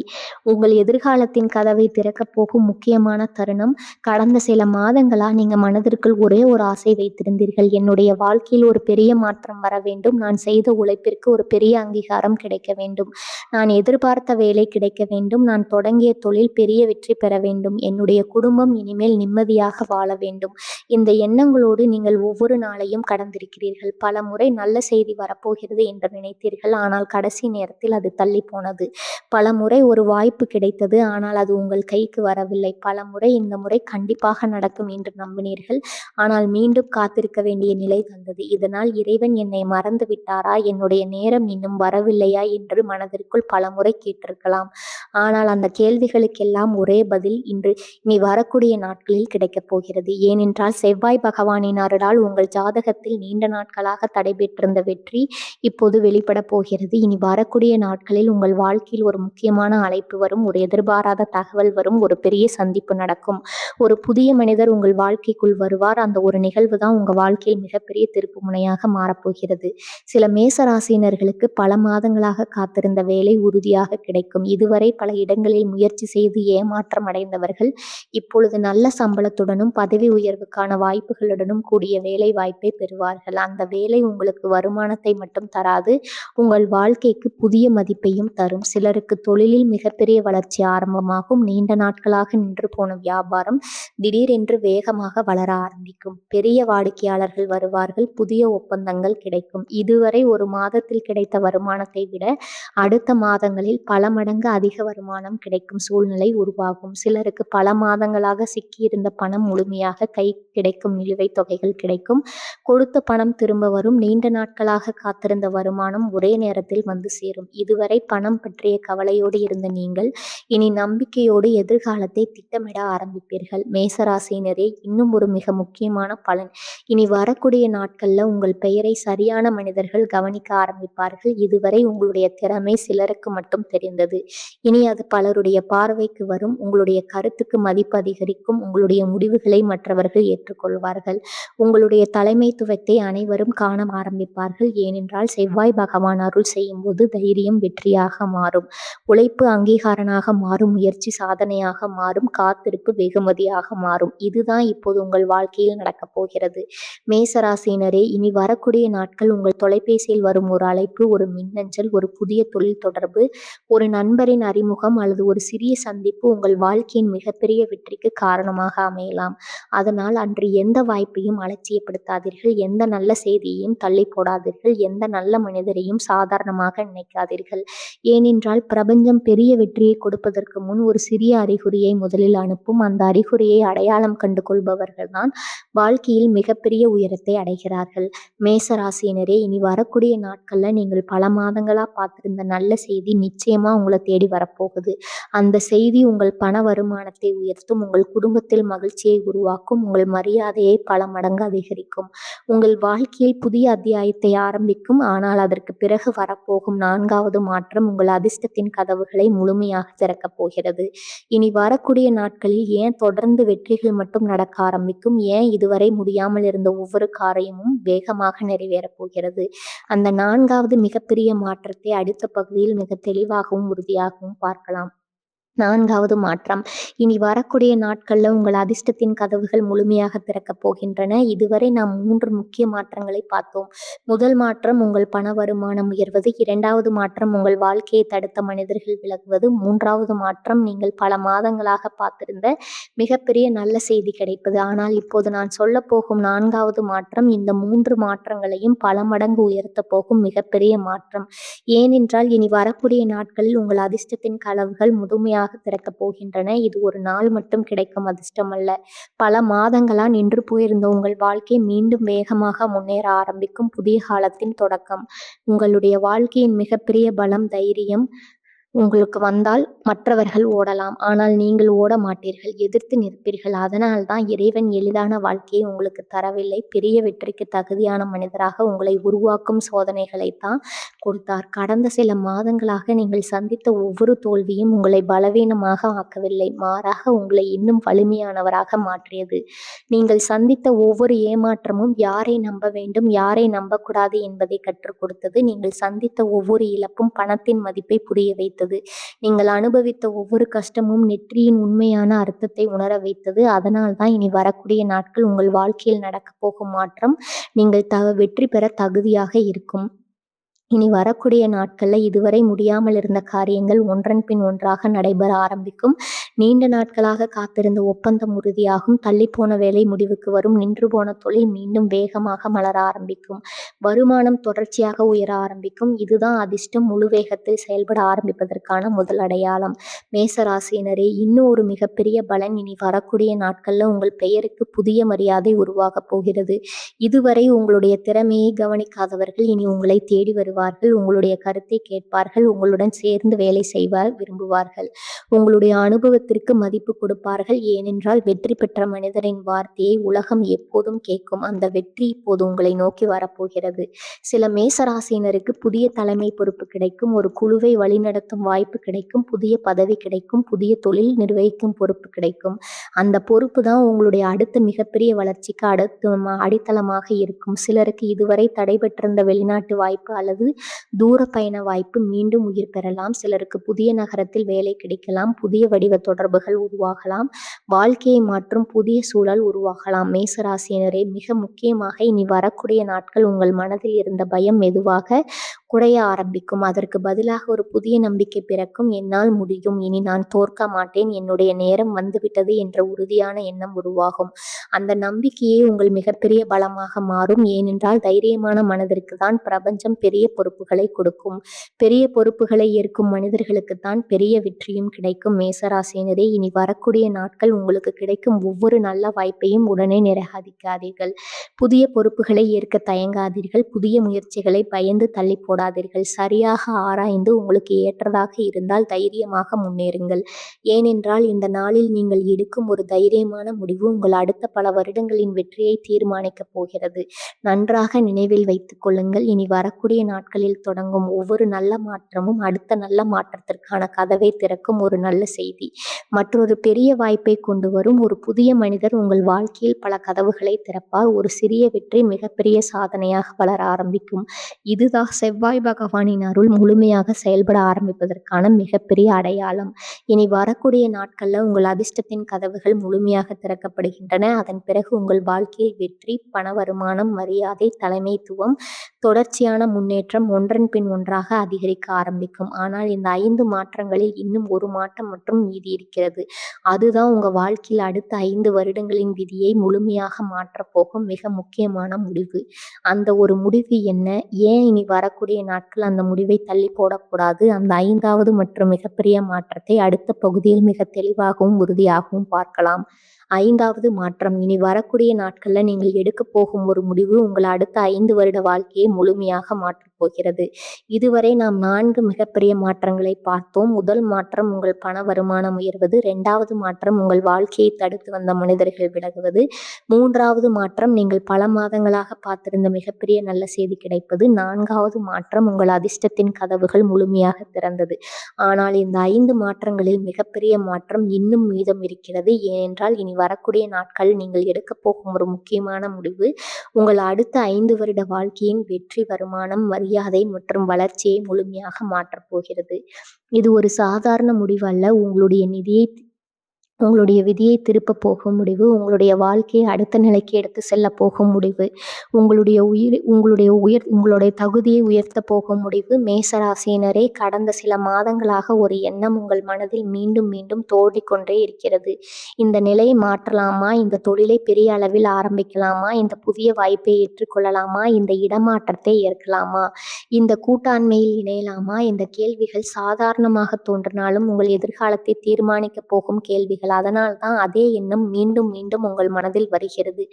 உங்கள் எதிர்காலத்தின் கதவை திறக்கப் போகும் முக்கியமான தருணம். கடந்த சில மாதங்களா நீங்க மனதிற்குள் ஒரே ஒரு ஆசை வைத்திருந்தீர்கள். என்னுடைய வாழ்க்கையில் ஒரு பெரிய மாற்றம் வர வேண்டும். நான் செய்த உழைப்பிற்கு ஒரு பெரிய அங்கீகாரம் கிடைக்க வேண்டும். நான் எதிர்பார்த்த வேலை கிடைக்க வேண்டும். நான் தொடங்கிய தொழில் பெரிய வெற்றி பெற வேண்டும். என்னுடைய குடும்பம் இனிமேல் நிம்மதியாக வாழ வேண்டும். இந்த எண்ணங்களோடு நீங்கள் ஒவ்வொரு நாளையும் கடந்திருக்கிறீர்கள். பல முறை நல்ல செய்தி வரப்போகிறது என்று நினைத்தீர்கள். ஆனால் கடைசி நேரத்தில் அது தள்ளி போனது. பல முறை ஒரு வாய்ப்பு கிடைத்தது. ஆனால் அது உங்கள் கைக்கு வரவில்லை. பல முறை இந்த முறை கண்டிப்பாக நடக்கும் என்று நம்பினீர்கள். ஆனால் மீண்டும் காத்திருக்க வேண்டிய நிலை வந்தது. இதனால் இறைவன் என்னை மறந்து விட்டாரா, என்னுடைய நேரம் இன்னும் வரவில்லையா என்று மனதிற்குள் பல முறை கேட்டிருக்கலாம். ஆனால் அந்த கேள்விகளுக்கெல்லாம் ஒரே பதில் இனி வரக்கூடிய நாட்களில் கிடைக்கப் போகிறது. ஏனென்றால் செவ்வாய் பகவானின் அருளால் உங்கள் ஜாதகத்தில் நீண்ட நாட்களாக தடைபெற்றிருந்த வெற்றி இப்போது வெளிப்பட போகிறது. இனி வரக்கூடிய நாட்களில் உங்கள் வாழ்க்கையில் ஒரு முக்கியமான அழைப்பு வரும். ஒரு எதிர்பாராத தகவல் வரும். ஒரு பெரிய சந்திப்பு நடக்கும். ஒரு புதிய மனிதர் உங்கள் வாழ்க்கைக்குள் வருவார். அந்த ஒரு நிகழ்வு தான் உங்க வாழ்க்கையில் மிகப்பெரிய திருப்பு முனையாக மாறப்போகிறது. சில மேசராசினர்களுக்கு பல மாதங்களாக காத்திருந்த வேலை உறுதியாக கிடைக்கும். இதுவரை பல இடங்களில் முயற்சி செய்து ஏமாற்றம் அடைந்தவர்கள் இப்பொழுது நல்ல சம்பளத்துடனும் பதவி உயர்வுக்கான வாய்ப்புகளுடனும் கூடிய வேலை வாய்ப்பை பெறுவார்கள். அந்த வேலை உங்களுக்கு வருமானத்தை மட்டும் தராது, உங்கள் வாழ்க்கைக்கு புதிய மதிப்பையும் தரும். சிலருக்கு தொழிலில் மிகப்பெரிய வளர்ச்சி ஆரம்பமாகும். நீண்ட நாட்களாக நின்று போன வியாபாரம் திடீரென்று வேகமாக வளர ஆரம்பிக்கும். பெரிய வாடிக்கையாளர்கள் வருவார்கள். புதிய ஒப்பந்தங்கள் கிடைக்கும். இதுவரை ஒரு மாதத்தில் கிடைத்த வருமானத்தை விட அடுத்த மாதங்களில் பல மடங்கு அதிக வருமானம் கிடைக்கும் சூழ்நிலை உருவாகும். சிலருக்கு பல மாதங்களாக சிக்கியிருந்த பணம் முழுமையாக கை கிடைக்கும். நிலுவைத் தொகைகள் கிடைக்கும். கொடுத்த பணம் திரும்ப வரும். நீண்ட நாட்களாக காத்திருந்த வருமானம் ஒரே நேரத்தில் வந்து சேரும். இதுவரை பணம் பற்றிய கவலையோடு இருந்த நீங்கள் இனி நம்பிக்கையோடு எதிர்காலத்தை திட்டமிட ஆரம்பிப்பீர்கள். மேசராசினரே, இன்னும் ஒரு மிக முக்கியமான பலன். இனி வரக்கூடிய நாட்கள்ல உங்கள் பெயரை சரியான மனிதர்கள் கவனிக்க ஆரம்பிப்பார்கள். இதுவரை உங்களுடைய திறமை சிலருக்கு மட்டும் தெரிந்தது. இனி அது பலருடைய பார்வைக்கு வரும். உங்களுடைய கருத்துக்கு மதிப்பு அதிகரிக்கும். உங்களுடைய முடிவுகளை மற்றவர்கள் ஏற்றுக்கொள்வார்கள். உங்களுடைய தலைமைத்துவத்தை அனைவரும் காண ஆரம்பிப்பார்கள். ஏனென்றால் செவ்வாய் பகவான் அருள் செய்யும் போது தைரியம் வெற்றியாக மாறும். உழைப்பு அங்கீகாரமாக மாறும். முயற்சி சாதனையாக மாறும். காத்திருப்பு வெகுமதியாக மாறும். இதுதான் இப்போது உங்கள் வாழ்க்கையில் நடக்கப் போகிறது. மேசராசினரே, இனி வரக்கூடிய நாட்கள் உங்கள் தொலைபேசியில் வரும் ஒரு அழைப்பு, ஒரு மின்னஞ்சல், ஒரு புதிய தொழில் தொடர்பு, ஒரு நண்பரின் அறிமுகம் அல்லது ஒரு சிறிய சந்திப்பு உங்கள் வாழ்க்கையின் மிகப்பெரிய வெற்றிக்கு காரணமாக அமையலாம். அதனால் அன்று எந்த வாய்ப்பையும் அலட்சியப்படுத்தாதீர்கள். எந்த நல்ல செய்தியையும் தள்ளி போடாதீர்கள். எந்த நல்ல மனிதரையும் சாதாரணமாக நினைக்காதீர்கள். ஏனென்றால் பிரபஞ்சம் பெரிய வெற்றியை கொடுப்பதற்கு முன் ஒரு சிறிய அறிகுறியை முதலில் அனுப்பும். அந்த அறிகுறியை அடையாளம் கண்டு கொள்பவர்கள்தான் வாழ்க்கையில் மிகப்பெரிய உயரத்தை அடைகிறார்கள். மேசராசினரே, இனி வரக்கூடிய நாட்கள்ல நீங்கள் பல மாதங்களா பார்த்திருந்த நல்ல செய்தி நிச்சயமா உங்களை தேடி வரப்போகுது. அந்த செய்தி உங்கள் பண வருமானத்தை உயர்த்தும். உங்கள் குடும்பத்தில் மகிழ்ச்சியை உருவாக்கும். உங்கள் மரியாதையை பல மடங்கு அதிகரிக்கும். உங்கள் வாழ்க்கையில் புதிய அத்தியாயத்தை ஆரம்பிக்கும். ஆனால் அதற்கு பிறகு வரப்போகும் 4வது மாற்றம் உங்கள் அதிர்ஷ்டத்தின் கதவுகளை முழுமையாக திறக்கப் போகிறது. இனி வரக்கூடிய நாட்களில் ஏன் தொடர்ந்து வெற்றிகள் மட்டும் நடக்க ஆரம்பிக்கும், ஏன் இதுவரை முடியாமல் இருந்த ஒவ்வொரு காரியமும் வேகமாக நிறைவேறப் போகிறது. அந்த 4வது மிகப்பெரிய மாற்றத்தை அடுத்த பகுதியில் மிக தெளிவாகவும் உறுதியாகவும் பார்க்கலாம். 4வது மாற்றம். இனி வரக்கூடிய நாட்கள்ல உங்கள் அதிர்ஷ்டத்தின் கதவுகள் முழுமையாக திறக்கப் போகின்றன. இதுவரை நாம் 3 முக்கிய மாற்றங்களை பார்த்தோம். முதல் மாற்றம் உங்கள் பண வருமானம் உயர்வது. 2வது மாற்றம் உங்கள் வாழ்க்கையை தடுத்த மனிதர்கள் விலகுவது. 3வது மாற்றம் நீங்கள் பல மாதங்களாக பார்த்திருந்த மிகப்பெரிய நல்ல செய்தி கிடைப்பது. ஆனால் இப்போது நான் சொல்ல போகும் 4வது மாற்றம் இந்த 3 மாற்றங்களையும் பல மடங்கு உயர்த்த போகும் மிகப்பெரிய மாற்றம். ஏனென்றால் இனி வரக்கூடிய நாட்களில் உங்கள் அதிர்ஷ்டத்தின் கதவுகள் முழுமையாக திறக்கப் போகின்றன. இது ஒரு நாள் மட்டும் கிடைக்கும் அதிர்ஷ்டம் அல்ல. பல மாதங்களா நின்று போயிருந்த உங்கள் வாழ்க்கை மீண்டும் வேகமாக முன்னேற ஆரம்பிக்கும் புதிய காலத்தின் தொடக்கம். உங்களுடைய வாழ்க்கையின் மிகப்பெரிய பலம், தைரியம், உங்களுக்கு வந்தால் மற்றவர்கள் ஓடலாம். ஆனால் நீங்கள் ஓட மாட்டீர்கள். எதிர்த்து நிற்பீர்கள். அதனால் தான் இறைவன் எளிதான வாழ்க்கையை உங்களுக்கு தரவில்லை. பெரிய வெற்றிக்கு தகுதியான மனிதராக உங்களை உருவாக்கும் சோதனைகளைத் தான் கொடுத்தார். கடந்த சில மாதங்களாக நீங்கள் சந்தித்த ஒவ்வொரு தோல்வியும் உங்களை பலவீனமாக ஆக்கவில்லை. மாறாக உங்களை இன்னும் வலிமையானவராக மாற்றியது. நீங்கள் சந்தித்த ஒவ்வொரு ஏமாற்றமும் யாரை நம்ப வேண்டும், யாரை நம்பக்கூடாது என்பதை கற்றுக் கொடுத்தது. நீங்கள் சந்தித்த ஒவ்வொரு இழப்பும் பணத்தின் மதிப்பை புரிய வைத்தது. நீங்கள் அனுபவித்த ஒவ்வொரு கஷ்டமும் நெற்றியின் உண்மையான அர்த்தத்தை உணர வைத்தது. அதனால் தான் இனி வரக்கூடிய நாட்கள் உங்கள் வாழ்க்கையில் நடக்கப் போகும் மாற்றம் நீங்கள் வெற்றி பெற தகுதியாக இருக்கும். இனி வரக்கூடிய நாட்கள்ல இதுவரை முடியாமல் இருந்த காரியங்கள் ஒன்றன் பின் ஒன்றாக நடைபெற ஆரம்பிக்கும். நீண்ட நாட்களாக காத்திருந்த ஒப்பந்தம் உறுதியாகும். தள்ளிப்போன வேலை முடிவுக்கு வரும். நின்று போன தொழில் மீண்டும் வேகமாக மலர ஆரம்பிக்கும். வருமானம் தொடர்ச்சியாக உயர ஆரம்பிக்கும். இதுதான் அதிர்ஷ்டம் முழு வேகத்தில் செயல்பட ஆரம்பிப்பதற்கான முதல் அடையாளம். மேச ராசியினரே, இன்னும் ஒரு மிகப்பெரிய பலன் இனி வரக்கூடிய நாட்கள்ல உங்கள் பெயருக்கு புதிய மரியாதை உருவாகப் போகிறது. இதுவரை உங்களுடைய திறமையை கவனிக்காதவர்கள் இனி உங்களை தேடி வருவார்கள். உங்களுடைய கருத்தை கேட்பார்கள். உங்களுடன் சேர்ந்து வேலை விரும்புவார்கள். உங்களுடைய அனுபவத்திற்கு மதிப்பு கொடுப்பார்கள். ஏனென்றால் வெற்றி பெற்ற மனிதரின் வார்த்தையை உலகம் எப்போதும் கேட்கும். அந்த வெற்றி இப்போது உங்களை நோக்கி வரப்போகிறது. சில மேசராசியினருக்கு புதிய தலைமை பொறுப்பு கிடைக்கும். ஒரு குழுவை வழிநடத்தும் வாய்ப்பு கிடைக்கும். புதிய பதவி கிடைக்கும். புதிய தொழில் நிர்வகிக்கும் பொறுப்பு கிடைக்கும். அந்த பொறுப்பு தான் உங்களுடைய அடுத்த மிகப்பெரிய வளர்ச்சிக்கு அடித்தளமாக இருக்கும். சிலருக்கு இதுவரை தடைபெற்றிருந்த வெளிநாட்டு வாய்ப்பு அல்லது தூர பயண வாய்ப்பு மீண்டும் உயிர் பெறலாம். சிலருக்கு புதிய நகரத்தில் வேலை கிடைக்கலாம். புதிய வடிவ தொடர்புகள் உருவாகலாம். வாழ்க்கையை மாற்றும் புதிய சூழல் உருவாகலாம். மேசராசியினரே, மிக முக்கியமாக இனி வரக்கூடிய நாட்கள் உங்கள் மனதில் இருந்த பயம் மெதுவாக குறைய ஆரம்பிக்கும். அதற்கு பதிலாக ஒரு புதிய நம்பிக்கை பிறக்கும். என்னால் முடியும், இனி நான் தோற்க மாட்டேன், என்னுடைய நேரம் வந்துவிட்டது என்ற உறுதியான எண்ணம் உருவாகும். அந்த நம்பிக்கையே உங்கள் மிகப்பெரிய பலமாக மாறும். ஏனென்றால் தைரியமான மனதிற்கு தான் பிரபஞ்சம் பெரிய பொறுப்புகளை கொடுக்கும். பெரிய பொறுப்புகளை ஏற்கும் மனிதர்களுக்கு தான் பெரிய வெற்றியும் கிடைக்கும். மேசராசியினரே, இனி வரக்கூடிய நாட்கள் உங்களுக்கு கிடைக்கும் ஒவ்வொரு நல்ல வாய்ப்பையும் உடனே நிராகரிக்காதீர்கள். புதிய பொறுப்புகளை ஏற்க தயங்காதீர்கள். புதிய முயற்சிகளை பயந்து தள்ளி போடாதீர்கள். சரியாக ஆராய்ந்து உங்களுக்கு ஏற்றதாக இருந்தால் தைரியமாக முன்னேறுங்கள். ஏனென்றால் இந்த நாளில் நீங்கள் எடுக்கும் ஒரு தைரியமான முடிவு உங்கள் அடுத்த பல வருடங்களின் வெற்றியை தீர்மானிக்கப் போகிறது. நன்றாக நினைவில் வைத்துக் கொள்ளுங்கள். இனி வரக்கூடிய நாட்களில் தொடங்கும் ஒவ்வொரு நல்ல மாற்றமும் அடுத்த நல்ல மாற்றத்திற்கான கதவை திறக்கும் ஒரு நல்ல செய்தி. மற்றொரு பெரிய வாய்ப்பை கொண்டு வரும். ஒரு புதிய மனிதர் உங்கள் வாழ்க்கையில் பல கதவுகளை திறப்பார். ஒரு சிறிய வெற்றி மிகப்பெரிய சாதனையாக வளர ஆரம்பிக்கும். இதுதான் செவ்வாய் பகவானின் அருள் முழுமையாக செயல்பட ஆரம்பிப்பதற்கான மிகப்பெரிய அடையாளம். இனி வரக்கூடிய நாட்கள்ல உங்கள் அதிர்ஷ்டத்தின் கதவுகள் முழுமையாக திறக்கப்படுகின்றன. அதன் பிறகு உங்கள் வாழ்க்கையில் வெற்றி, பண வருமானம், மரியாதை, தலைமைத்துவம், தொடர்ச்சியான முன்னேற்றம் ஒன்றன் பின் ஒன்றாக அதிகரிக்க ஆரம்பிக்கும். ஆனால் இந்த 5 மாற்றங்களில் இன்னும் ஒரு மாற்றம் மட்டும் மீதி இருக்கிறது. அதுதான் உங்க வாழ்க்கையில் அடுத்த 5 வருடங்களின் விதியை முழுமையாக மாற்றப் போகும் மிக முக்கியமான முடிவு. அந்த ஒரு முடிவு என்ன? ஏன் இனி வரக்கூடிய நாட்கள் அந்த முடிவை தள்ளி போடக்கூடாது? அந்த 5வது மற்றும் மிகப்பெரிய மாற்றத்தை அடுத்த பகுதியில் மிக தெளிவாகவும் உறுதியாகவும் பார்க்கலாம். 5வது மாற்றம். இனி வரக்கூடிய நாட்கள்ல நீங்கள் எடுக்க போகும் ஒரு முடிவு உங்கள் அடுத்த 5 வருட வாழ்க்கையை முழுமையாக மாற்றப் போகிறது. இதுவரை நாம் 4 மிகப்பெரிய மாற்றங்களை பார்த்தோம். முதல் மாற்றம் உங்கள் பண வருமானம் உயர்வது. 2வது மாற்றம் உங்கள் வாழ்க்கையை தடுத்து வந்த மனிதர்கள் விலகுவது. 3வது மாற்றம் நீங்கள் பல மாதங்களாக பார்த்திருந்த மிகப்பெரிய நல்ல செய்தி கிடைப்பது. 4வது மாற்றம் உங்கள் அதிர்ஷ்டத்தின் கதவுகள் முழுமையாக திறந்தது. ஆனால் இந்த 5 மாற்றங்களில் மிகப்பெரிய மாற்றம் இன்னும் மீதம் இருக்கிறது. ஏனென்றால் இனி வரக்கூடிய நாட்கள் நீங்கள் எடுக்கப் போகும் ஒரு முக்கியமான முடிவு உங்கள் அடுத்த 5 வருட வாழ்க்கையின் வெற்றி, வருமானம், மரியாதை மற்றும் வளர்ச்சியை முழுமையாக மாற்றப் போகிறது. இது ஒரு சாதாரண முடிவு அல்ல. உங்களுடைய விதியை திருப்ப போகும் முடிவு. உங்களுடைய வாழ்க்கையை அடுத்த நிலைக்கு எடுத்து செல்ல போகும் முடிவு. உங்களுடைய தகுதியை உயர்த்த போகும் முடிவு. மேசராசியினரே, கடந்த சில மாதங்களாக ஒரு எண்ணம் உங்கள் மனதில் மீண்டும் மீண்டும் தோன்றிக்கொண்டே இருக்கிறது. இந்த நிலையை மாற்றலாமா? இந்த தொழிலை பெரிய அளவில் ஆரம்பிக்கலாமா? இந்த புதிய வாய்ப்பை ஏற்றுக்கொள்ளலாமா? இந்த இடமாற்றத்தை ஏற்கலாமா? இந்த கூட்டாண்மையில் இணையலாமா? இந்த கேள்விகள் சாதாரணமாக தோன்றினாலும் உங்கள் எதிர்காலத்தை தீர்மானிக்க போகும் கேள்விகள் செய்கிறீர்கள். அதனால் தான் அதே எண்ணம் மீண்டும் மீண்டும் உங்கள் மனதில் வருகிறது.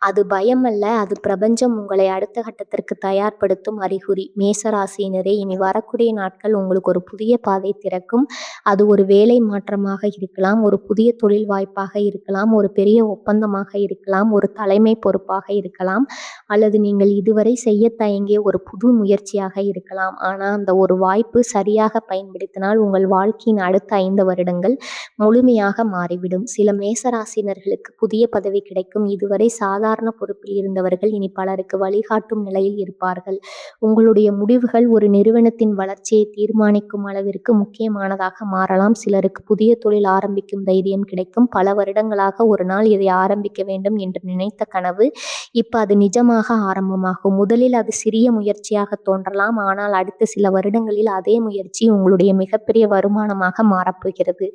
அது பயம் அல்ல, அது பிரபஞ்சம் உங்களை அடுத்த கட்டத்திற்கு தயார்படுத்தும் அறிகுறி. மேசராசியினரே, இனி வரக்கூடிய நாட்கள் உங்களுக்கு ஒரு புதிய பாதை திறக்கும். அது ஒரு வேலை மாற்றமாக இருக்கலாம், ஒரு புதிய தொழில் வாய்ப்பாக இருக்கலாம், ஒரு பெரிய ஒப்பந்தமாக இருக்கலாம், ஒரு தலைமை பொறுப்பாக இருக்கலாம், அல்லது நீங்கள் இதுவரை செய்ய தயங்கிய ஒரு புது முயற்சியாக இருக்கலாம். ஆனால் அந்த ஒரு வாய்ப்பு சரியாக பயன்படுத்தினால் உங்கள் வாழ்க்கையின் அடுத்த 5 வருடங்கள் முழுமையாக மாறிவிடும். சில மேசராசினர்களுக்கு புதிய பதவி கிடைக்கும். இதுவரை சாதாரண பொறுப்பில் இருந்தவர்கள் இனி பலருக்கு வழிகாட்டும் நிலையில் இருப்பார்கள். உங்களுடைய முடிவுகள் ஒரு நிறுவனத்தின் வளர்ச்சியை தீர்மானிக்கும் அளவிற்கு முக்கியமானதாக மாறலாம். சிலருக்கு புதிய தொழில் ஆரம்பிக்கும் தைரியம் கிடைக்கும். பல வருடங்களாக ஒரு நாள் இதை ஆரம்பிக்க வேண்டும் என்று நினைத்த கனவு இப்ப அது நிஜமாக ஆரம்பமாகும். முதலில் அது சிறிய முயற்சியாக தோன்றலாம், ஆனால் அடுத்த சில வருடங்களில் அதே முயற்சி உங்களுடைய மிகப்பெரிய வருமானமாக மாறப்போகிறது.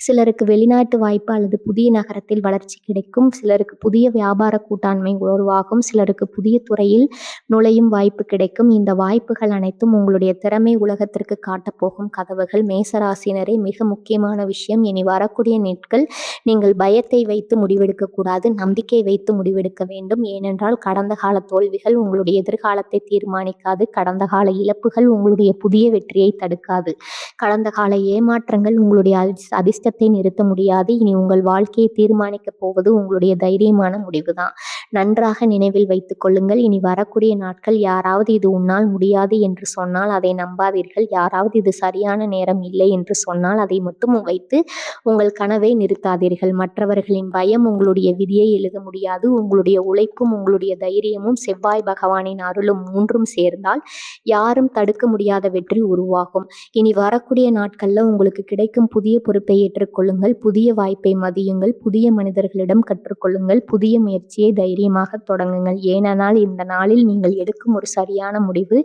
சிலருக்கு வெளிநாட்டு வாய்ப்பு அல்லது புதிய நகரத்தில் வளர்ச்சி கிடைக்கும். சிலருக்கு புதிய வியாபார கூட்டாண்மை உருவாகும். சிலருக்கு புதிய துறையில் நுழையும் வாய்ப்பு கிடைக்கும். இந்த வாய்ப்புகள் அனைத்தும் உங்களுடைய திறமை உலகத்திற்கு காட்டப்போகும் கதவுகள். மேசராசினரே, மிக முக்கியமான விஷயம், இனி வரக்கூடிய நாட்கள் நீங்கள் பயத்தை வைத்து முடிவெடுக்க கூடாது, நம்பிக்கை வைத்து முடிவெடுக்க வேண்டும். ஏனென்றால் கடந்த கால தோல்விகள் உங்களுடைய எதிர்காலத்தை தீர்மானிக்காது. கடந்த கால இழப்புகள் உங்களுடைய புதிய வெற்றியை தடுக்காது. கடந்த கால ஏமாற்றங்கள் உங்களுடைய அதிர்ஷ்டத்தை நிறுத்த முடியாது. இனி உங்கள் வாழ்க்கையை தீர்மானிக்கப் போவது உங்களுடைய தைரியமான முடிவுதான். நன்றாக நினைவில் வைத்துக் கொள்ளுங்கள். இனி வரக்கூடிய நாட்கள் யாராவது இது உன்னால் முடியாது என்று சொன்னால் அதை நம்பாதீர்கள். யாராவது இது சரியான நேரம் இல்லை என்று சொன்னால் அதை மட்டும் வைத்து உங்கள் கனவை நிறுத்தாதீர்கள். மற்றவர்களின் பயம் உங்களுடைய விதியை எழுத முடியாது. உங்களுடைய உழைப்பும் உங்களுடைய தைரியமும் செவ்வாய் பகவானின் அருளும் மூன்றும் சேர்ந்தால் யாரும் தடுக்க முடியாத வெற்றி உருவாகும். இனி வரக்கூடிய நாட்கள்ல உங்களுக்கு கிடைக்கும் புதிய பொறுப்பை ஏற்றுக்கொள்ளுங்கள். புதிய வாய்ப்பை மதியுங்கள். புதிய மனிதர்களிடம் கற்றுக்கொள்ளுங்கள். புதிய முயற்சியை தைரியமாக தொடங்குங்கள். ஏனென்றால் இந்த நாளில் நீங்கள் எடுக்கும் ஒரு சரியான முடிவு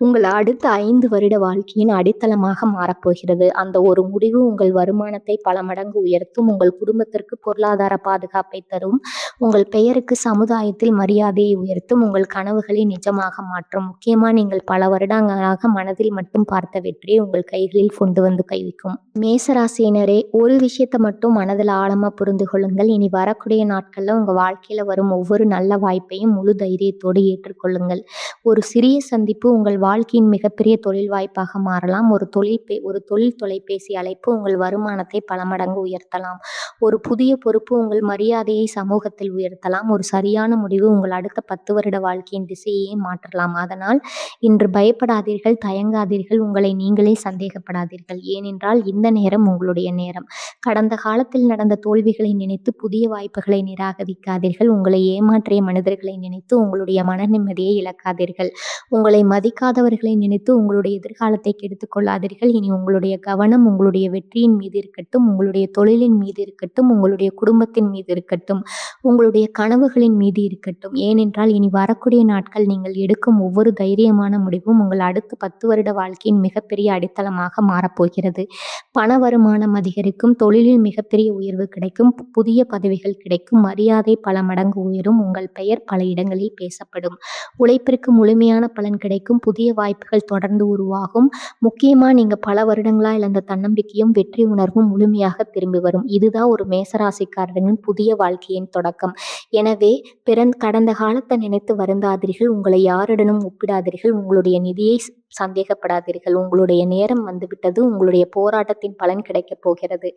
உங்கள் அடுத்த 5 வருட வாழ்க்கையின் அடித்தளமாக மாறப்போகிறது. அந்த ஒரு முடிவு உங்கள் வருமானத்தை பல மடங்கு உயர்த்தும். உங்கள் குடும்பத்திற்கு பொருளாதார பாதுகாப்பை தரும். உங்கள் பெயருக்கு சமுதாயத்தில் மரியாதையை உயர்த்தும். உங்கள் கனவுகளை நிஜமாக மாற்றும். முக்கியமாக நீங்கள் பல வருடங்களாக மனதில் மட்டும் பார்த்த வெற்றியை உங்கள் கைகளில் கொண்டு வந்து கைவிக்கும். மேசராசியினரே, ஒரு விஷயத்தை மட்டும் மனதில் ஆழமாக புரிந்து கொள்ளுங்கள். இனி வரக்கூடிய நாட்களில் உங்கள் வாழ்க்கையில் வரும் ஒவ்வொரு நல்ல வாய்ப்பையும் முழு தைரியத்தோடு ஏற்றுக்கொள்ளுங்கள். ஒரு சிறிய சந்திப்பு உங்கள் வாழ்க்கையின் மிகப்பெரிய தொழில் வாய்ப்பாக மாறலாம். ஒரு தொழில் தொலைபேசி அழைப்பு உங்கள் வருமானத்தை பல மடங்கு உயர்த்தலாம். ஒரு புதிய பொறுப்பு உங்கள் மரியாதையை சமூகத்தில் உயர்த்தலாம். ஒரு சரியான முடிவு உங்கள் அடுத்த 10 வருட வாழ்க்கையின் திசையை மாற்றலாம். அதனால் இன்று பயப்படாதீர்கள், தயங்காதீர்கள், உங்களை நீங்களே சந்தேகப்படாதீர்கள். ஏனென்றால் இந்த நேரம் உங்களுடைய நேரம். கடந்த காலத்தில் நடந்த தோல்விகளை நினைத்து புதிய வாய்ப்புகளை நிராகரிக்காதீர்கள். உங்களை ஏமாற்றிய மனிதர்களை நினைத்து உங்களுடைய மன நிம்மதியை இழக்காதீர்கள். உங்களை மதிக்காதவர்களை நினைத்து உங்களுடைய எதிர்காலத்தை கெடுத்துக் கொள்ளாதீர்கள். இனி உங்களுடைய கவனம் உங்களுடைய வெற்றியின் மீது இருக்கட்டும், உங்களுடைய தொழிலின் மீது இருக்கட்டும், உங்களுடைய குடும்பத்தின் மீது இருக்கட்டும், உங்களுடைய கனவுகளின் மீது இருக்கட்டும். ஏனென்றால் இனி வரக்கூடிய நாட்கள் நீங்கள் எடுக்கும் ஒவ்வொரு தைரியமான முடிவும் உங்கள் அடுத்த 10 வருட வாழ்க்கையின் மிகப்பெரிய அடித்தளமாக மாறப்போகிறது. பண வருமானம் அதிகரிக்கும். தொழிலில் மிகப்பெரிய உயர்வு கிடைக்கும். புதிய பதவிகள் கிடைக்கும். மரியாதை பல மடங்கு உயரும். உங்கள் பெயர் பல இடங்களில் பேசப்படும். உழைப்பிற்கு முழுமையான பலன் கிடைக்கும். புதிய வாய்ப்புகள் தொடர்ந்து உருவாகும். முக்கியமாக நீங்கள் பல வருடங்களாக இழந்த தன்னம்பிக்கையும் வெற்றி உணர்வும் முழுமையாக திரும்பி வரும். இதுதான் ஒரு மேசராசிக்காரரின் புதிய வாழ்க்கையின் தொடக்கம். எனவே கடந்த காலத்தை நினைத்து வருந்தாதீர்கள். உங்களை யாருடனும் ஒப்பிடாதீர்கள். உங்களுடைய நிதியை சந்தேகப்படாதீர்கள். உங்களுடைய நேரம் வந்துவிட்டது. உங்களுடைய போராட்டத்தின் பலன் கிடைக்கப் போகிறது.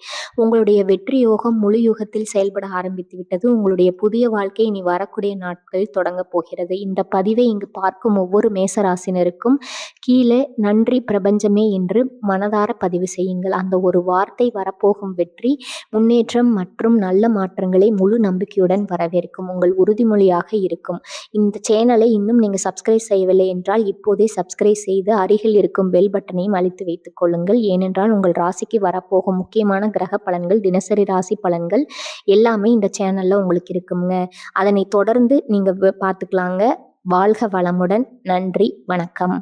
உங்களுடைய வெற்றி யோகம் முழு யுகத்தில் செயல்பட ஆரம்பித்து விட்டது. உங்களுடைய புதிய வாழ்க்கை இனி வரக்கூடிய நாட்களில் தொடங்கப் போகிறது. இந்த பதிவை இங்கு பார்க்கும் ஒவ்வொரு மேசராசினருக்கும் கீழே நன்றி பிரபஞ்சமே என்று மனதார பதிவு செய்யுங்கள். அந்த ஒரு வார்த்தை வரப்போகும் வெற்றி, முன்னேற்றம் மற்றும் நல்ல மாற்றங்களை முழு நம்பிக்கையுடன் வரவேற்கும் உங்கள் உறுதிமொழியாக இருக்கும். இந்த சேனலை இன்னும் நீங்கள் சப்ஸ்கிரைப் செய்யவில்லை என்றால் இப்போதே சப்ஸ்கிரைப் செய்து அருகில் இருக்கும் பெல் பட்டனையும் அழுத்தி வைத்துக் கொள்ளுங்கள். ஏனென்றால் உங்கள் ராசிக்கு வரப்போகும் முக்கியமான கிரக பலன்கள், தினசரி ராசி பலன்கள் எல்லாமே இந்த சேனல்ல உங்களுக்கு இருக்குங்க. அதனை தொடர்ந்து நீங்க பார்த்துக்கலாங்க. வாழ்க வளமுடன். நன்றி, வணக்கம்.